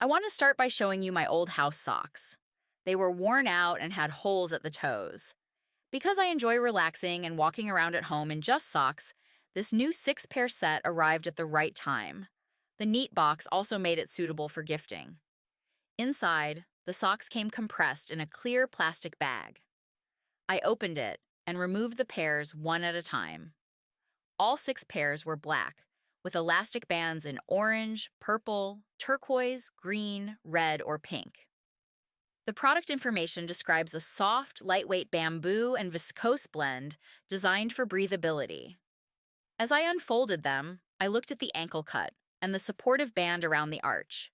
I want to start by showing you my old house socks. They were worn out and had holes at the toes. Because I enjoy relaxing and walking around at home in just socks, this new 6-pair set arrived at the right time. The neat box also made it suitable for gifting. Inside, the socks came compressed in a clear plastic bag. I opened it and removed the pairs one at a time. All 6 pairs were black, with elastic bands in orange, purple, turquoise, green, red, or pink. The product information describes a soft, lightweight bamboo and viscose blend designed for breathability. As I unfolded them, I looked at the ankle cut and the supportive band around the arch.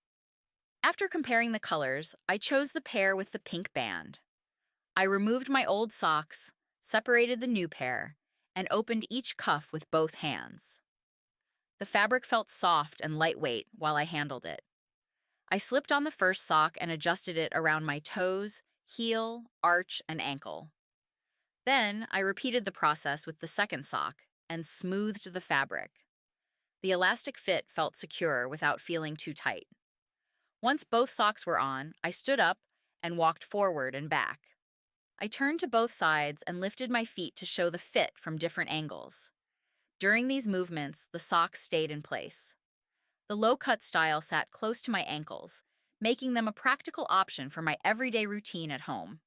After comparing the colors, I chose the pair with the pink band. I removed my old socks, separated the new pair, and opened each cuff with both hands. The fabric felt soft and lightweight while I handled it. I slipped on the first sock and adjusted it around my toes, heel, arch, and ankle. Then I repeated the process with the second sock and smoothed the fabric. The elastic fit felt secure without feeling too tight. Once both socks were on, I stood up and walked forward and back. I turned to both sides and lifted my feet to show the fit from different angles. During these movements, the socks stayed in place. The low-cut style sat close to my ankles, making them a practical option for my everyday routine at home.